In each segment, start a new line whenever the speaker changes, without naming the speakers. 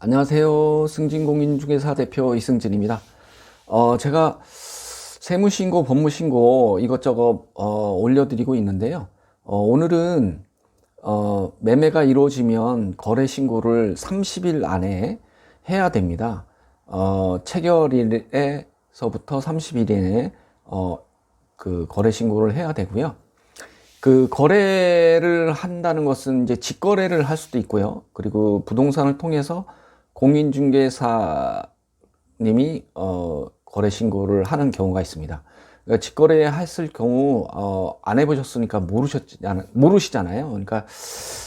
안녕하세요. 승진공인중개사 대표 이승진입니다. 제가 세무신고, 법무신고 이것저것 올려드리고 있는데요. 오늘은 매매가 이루어지면 거래신고를 30일 안에 해야 됩니다. 체결일에서부터 30일 이내에 그 거래신고를 해야 되고요. 그 거래를 한다는 것은 이제 직거래를 할 수도 있고요. 그리고 부동산을 통해서 공인중개사님이 거래 신고를 하는 경우가 있습니다. 그러니까 직거래 했을 경우 안 해보셨으니까 모르시잖아요. 그러니까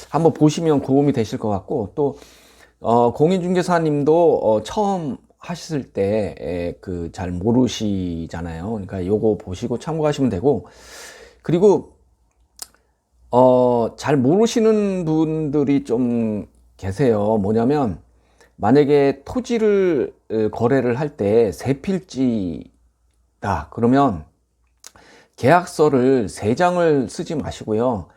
한번 보시면 도움이 되실 것 같고, 또 공인중개사님도 처음 하실 때 그 잘 모르시잖아요. 그러니까 요거 보시고 참고하시면 되고, 그리고 잘 모르시는 분들이 좀 계세요. 뭐냐면, 만약에 토지를 거래를 할 때 세 필지다. 그러면 계약서를 세 장을 쓰지 마시고요.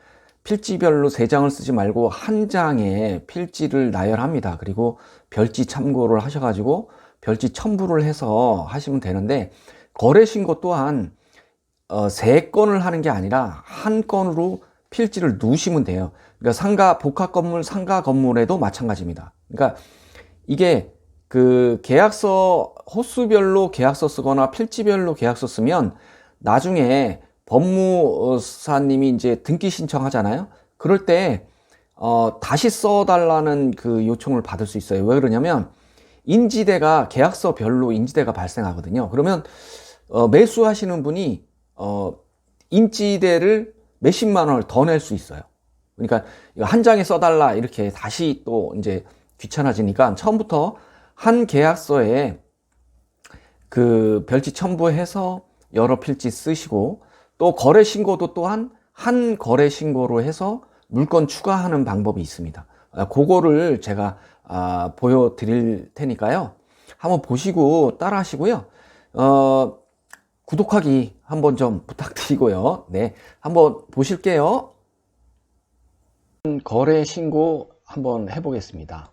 필지별로 세 장을 쓰지 말고 한 장에 필지를 나열합니다. 그리고 별지 참고를 하셔가지고 별지 첨부를 해서 하시면 되는데, 거래 신고 또한 세 건을 하는 게 아니라 한 건으로 필지를 누우시면 돼요. 그러니까 복합 건물, 상가 건물에도 마찬가지입니다. 그러니까 이게 그 계약서 호수별로 계약서 쓰거나 필지별로 계약서 쓰면 나중에 법무사님이 이제 등기 신청하잖아요. 그럴 때 다시 써달라는 그 요청을 받을 수 있어요. 왜 그러냐면 인지대가 계약서별로 인지대가 발생하거든요. 그러면 매수하시는 분이 인지대를 몇십만 원을 더 낼 수 있어요. 그러니까 이거 한 장에 써달라 이렇게 다시 또 이제 귀찮아지니까 처음부터 한 계약서에 그 별지 첨부해서 여러 필지 쓰시고, 또 거래 신고도 또한 한 거래 신고로 해서 물건 추가하는 방법이 있습니다. 그거를 제가 보여드릴 테니까요. 한번 보시고 따라 하시고요. 구독하기 한번 좀 부탁드리고요. 네, 한번 보실게요. 거래 신고 한번 해보겠습니다.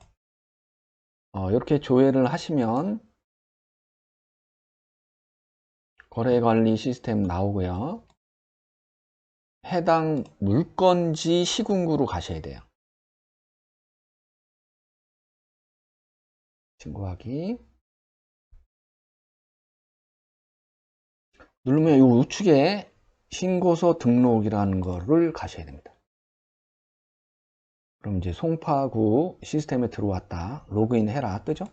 이렇게 조회를 하시면 거래관리 시스템 나오고요. 해당 물건지 시군구로 가셔야 돼요. 신고하기 누르면 이 우측에 신고서 등록이라는 거를 가셔야 됩니다. 그럼 이제 송파구 시스템에 들어왔다. 로그인 해라 뜨죠?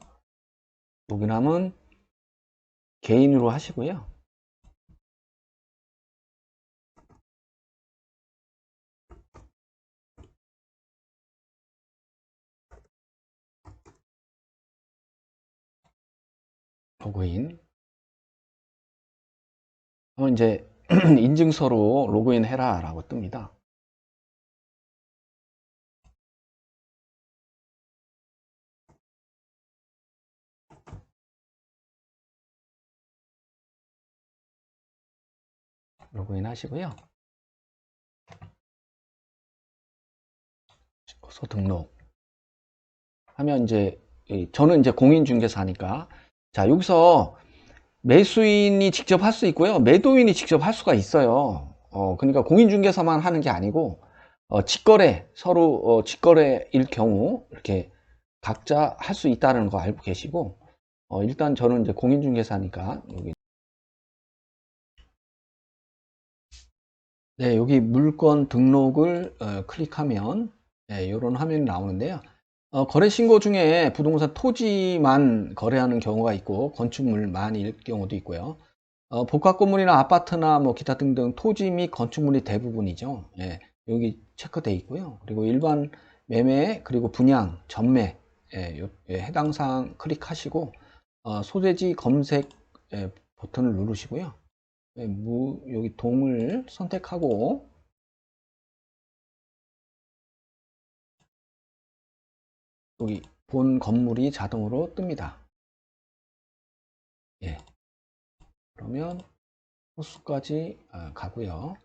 로그인하면 개인으로 하시고요. 로그인. 그럼 이제 인증서로 로그인 해라 라고 뜹니다. 로그인 하시고요. 신고서 등록 하면 이제 저는 이제 공인중개사니까, 자 여기서 매수인이 직접 할 수 있고요. 매도인이 직접 할 수가 있어요. 그러니까 공인중개사만 하는 게 아니고, 직거래, 서로, 직거래일 경우, 이렇게 각자 할 수 있다는 거 알고 계시고, 일단 저는 이제 공인중개사니까, 여기, 네, 여기 물건 등록을 클릭하면, 네, 이런 화면이 나오는데요. 거래 신고 중에 부동산 토지만 거래하는 경우가 있고, 건축물만일 경우도 있고요. 복합 건물이나 아파트나 뭐 기타 등등 토지 및 건축물이 대부분이죠. 예, 여기 체크되어 있고요. 그리고 일반 매매, 그리고 분양, 전매, 해당 사항 클릭하시고, 소재지 검색 버튼을 누르시고요. 여기 동을 선택하고, 여기 본 건물이 자동으로 뜹니다. 예, 그러면 호수까지 가고요.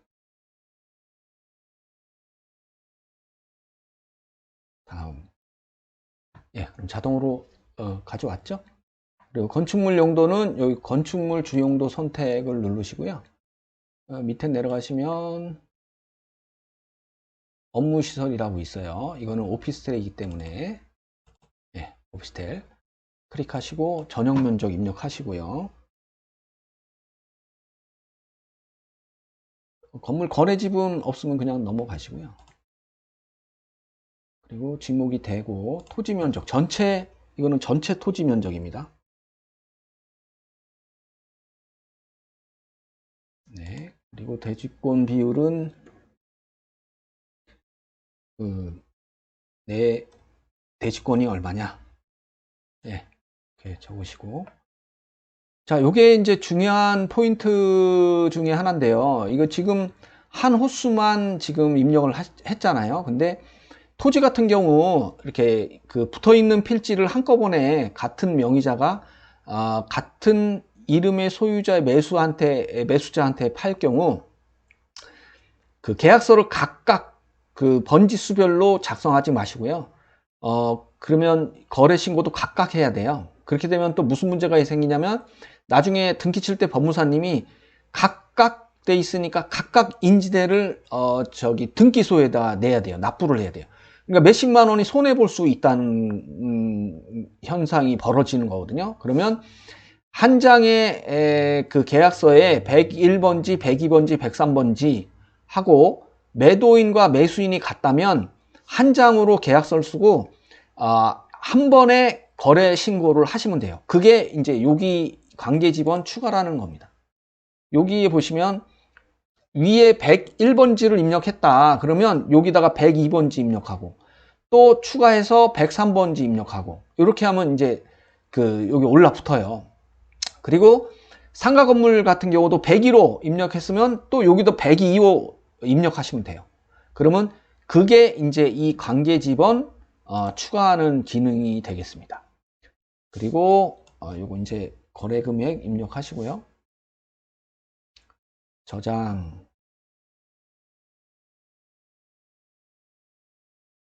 다음. 예, 그럼 자동으로 가져왔죠. 그리고 건축물 용도는 여기 건축물 주용도 선택을 누르시고요. 밑에 내려가시면 업무시설이라고 있어요. 이거는 오피스텔이기 때문에 오피스텔 클릭하시고 전용 면적 입력하시고요. 건물 거래 지분 없으면 그냥 넘어가시고요. 그리고 지목이 되고 토지 면적 전체, 이거는 전체 토지 면적입니다. 네. 그리고 대지권 비율은 내 대지권이 얼마냐. 네. 이렇게 적으시고. 자, 요게 이제 중요한 포인트 중에 하나인데요. 이거 지금 한 호수만 지금 입력을 했잖아요. 근데 토지 같은 경우 이렇게 그 붙어 있는 필지를 한꺼번에 같은 명의자가 같은 이름의 소유자의 매수자한테 팔 경우 그 계약서를 각각 그 번지수별로 작성하지 마시고요. 그러면 거래 신고도 각각 해야 돼요. 그렇게 되면 또 무슨 문제가 생기냐면 나중에 등기 칠 때 법무사님이 각각 돼 있으니까 각각 인지대를 등기소에다 내야 돼요. 납부를 해야 돼요. 그러니까 몇십만 원이 손해 볼 수 있다는 현상이 벌어지는 거거든요. 그러면 한 장의 그 계약서에 101번지, 102번지, 103번지 하고 매도인과 매수인이 같다면 한 장으로 계약서를 쓰고 한 번에 거래 신고를 하시면 돼요. 그게 이제 여기 관계지번 추가라는 겁니다. 여기에 보시면 위에 101번지를 입력했다. 그러면 여기다가 102번지 입력하고 또 추가해서 103번지 입력하고 이렇게 하면 이제 여기 올라붙어요. 그리고 상가 건물 같은 경우도 101호 입력했으면 또 여기도 102호 입력하시면 돼요. 그러면 그게 이제 이 관계지번 추가하는 기능이 되겠습니다. 그리고 요거 이제 거래금액 입력하시고요. 저장.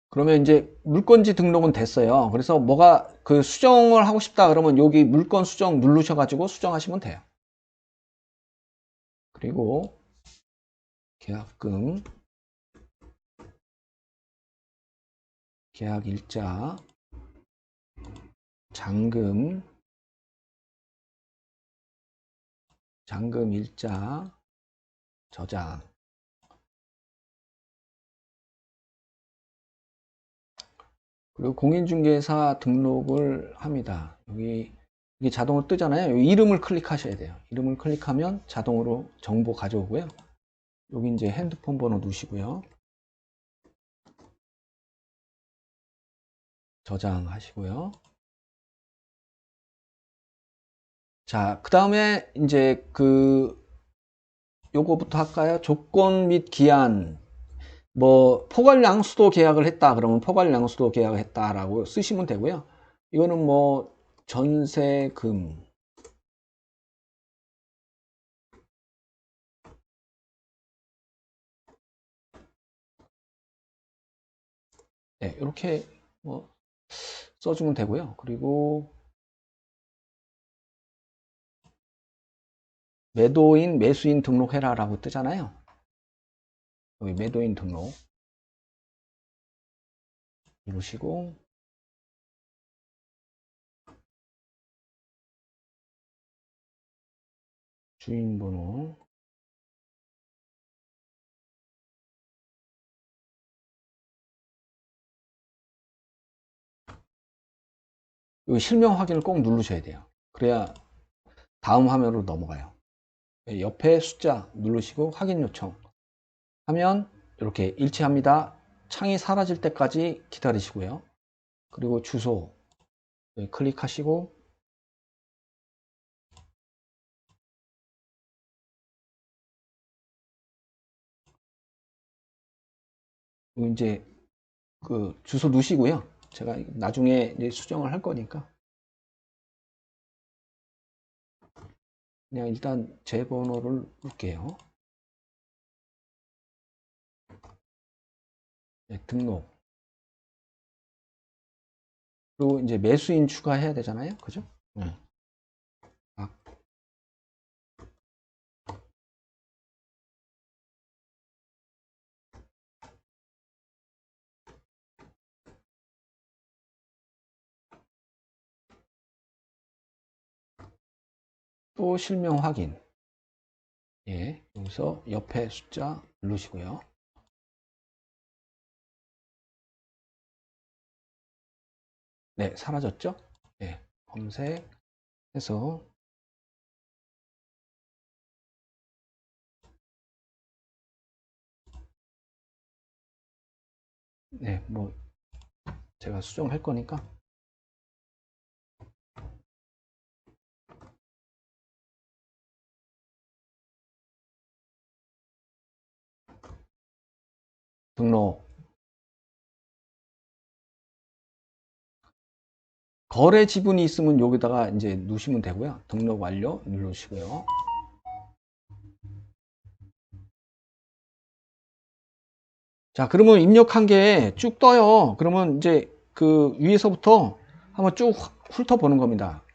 그러면 이제 물건지 등록은 됐어요. 그래서 뭐가 그 수정을 하고 싶다 그러면 여기 물건 수정 누르셔가지고 수정하시면 돼요. 그리고 계약금, 계약일자, 잔금, 잔금일자, 저장. 그리고 공인중개사 등록을 합니다. 여기 이게 자동으로 뜨잖아요. 여기 이름을 클릭하셔야 돼요. 이름을 클릭하면 자동으로 정보 가져오고요. 여기 이제 핸드폰 번호 넣으시고요. 저장하시고요. 자, 그 다음에 이제 요거부터 할까요? 조건 및 기한. 뭐 포괄양수도 계약을 했다 그러면 포괄양수도 계약을 했다라고 쓰시면 되고요. 이거는 뭐 전세금, 네, 이렇게 뭐 써주면 되고요. 그리고 매도인, 매수인 등록해라 라고 뜨잖아요. 여기 매도인 등록 누르시고 주인번호, 여기 실명 확인을 꼭 누르셔야 돼요. 그래야 다음 화면으로 넘어가요. 옆에 숫자 누르시고 확인 요청 하면 이렇게 일치합니다. 창이 사라질 때까지 기다리시고요. 그리고 주소 클릭하시고 이제 그 주소 넣으시고요. 제가 나중에 이제 수정을 할 거니까 그냥 일단 제 번호를 넣을게요. 네, 등록. 그리고 이제 매수인 추가해야 되잖아요. 그죠? 네. 또 실명 확인. 예, 여기서 옆에 숫자 누르시고요. 네, 사라졌죠? 네, 검색해서 네, 뭐 제가 수정할 거니까 등록. 거래 지분이 있으면 여기다가 이제 누르시면 되고요. 등록 완료 누르시고요. 자, 그러면 입력한 게 쭉 떠요. 그러면 이제 그 위에서부터 한번 쭉 훑어보는 겁니다.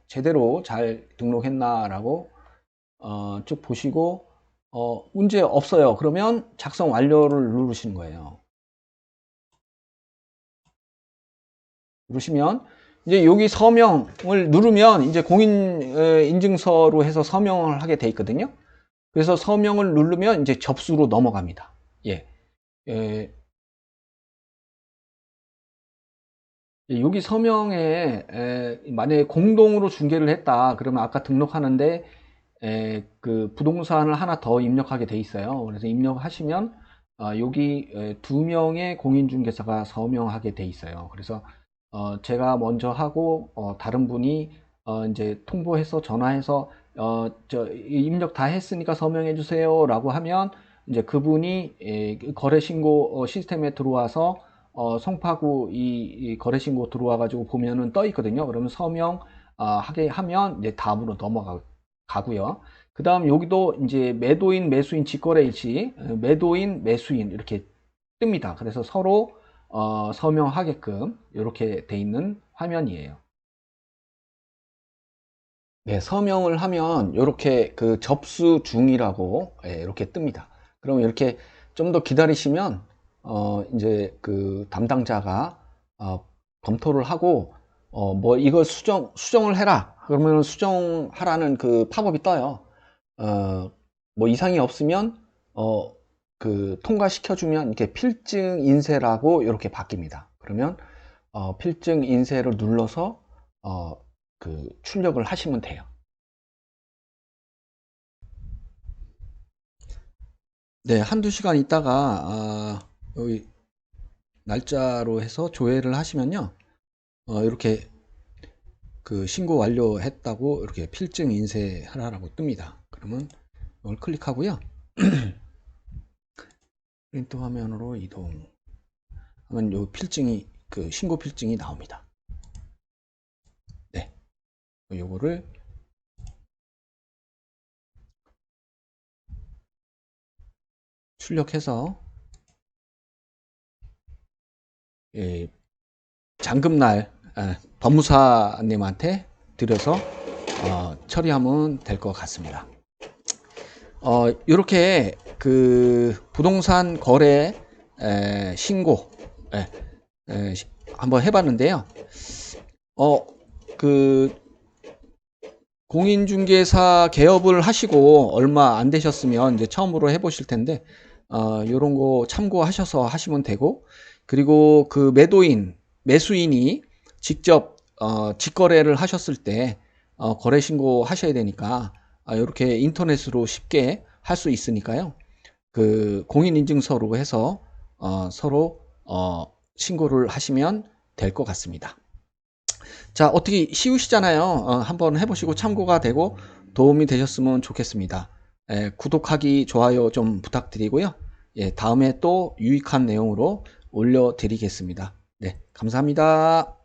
제대로 잘 등록했나라고 쭉 보시고 문제 없어요. 그러면 작성 완료를 누르시는 거예요. 누르시면 이제 여기 서명을 누르면 이제 공인인증서로 해서 서명을 하게 돼 있거든요. 그래서 서명을 누르면 이제 접수로 넘어갑니다. 예. 여기 서명에 만약에 공동으로 중개를 했다 그러면 아까 등록하는데 그 부동산을 하나 더 입력하게 돼 있어요. 그래서 입력하시면 여기 2명의 공인중개사가 서명하게 돼 있어요. 그래서 제가 먼저 하고 다른 분이 이제 통보해서 전화해서 저 입력 다 했으니까 서명해 주세요 라고 하면 이제 그분이 거래신고 시스템에 들어와서 송파구 이 거래신고 들어와 가지고 보면은 떠 있거든요. 그러면 서명 하게 하면 이제 다음으로 넘어가고요. 그 다음 여기도 이제 매도인 매수인 직거래 일시 매도인 매수인 이렇게 뜹니다. 그래서 서로 서명하게끔 이렇게 돼 있는 화면이에요. 네, 서명을 하면 이렇게 그 접수 중이라고 이렇게 뜹니다. 그럼 이렇게 좀 더 기다리시면 이제 그 담당자가 검토를 하고 뭐 이거 수정을 해라 그러면 수정하라는 그 팝업이 떠요. 뭐 이상이 없으면 그 통과시켜주면 이렇게 필증 인쇄라고 이렇게 바뀝니다. 그러면 필증 인쇄를 눌러서 그 출력을 하시면 돼요. 네, 한두 시간 있다가 여기 날짜로 해서 조회를 하시면요. 이렇게 그 신고 완료했다고 이렇게 필증 인쇄하라고 뜹니다. 그러면 이걸 클릭하고요. 프린트 화면으로 이동 하면 요 필증이 그 신고 필증이 나옵니다. 네. 요거를 출력해서 잔금날 법무사님한테 드려서 처리하면 될 것 같습니다. 이렇게 그 부동산 거래 신고 한번 해봤는데요. 그 공인중개사 개업을 하시고 얼마 안 되셨으면 이제 처음으로 해보실 텐데 이런 거 참고하셔서 하시면 되고, 그리고 그 매수인이 직접 직거래를 하셨을 때 거래 신고 하셔야 되니까 이렇게 인터넷으로 쉽게 할 수 있으니까요. 그 공인인증서로 해서 서로 신고를 하시면 될 것 같습니다. 자, 어떻게 쉬우시잖아요. 한번 해보시고 참고가 되고 도움이 되셨으면 좋겠습니다. 구독하기, 좋아요 좀 부탁드리고요. 다음에 또 유익한 내용으로 올려드리겠습니다. 네, 감사합니다.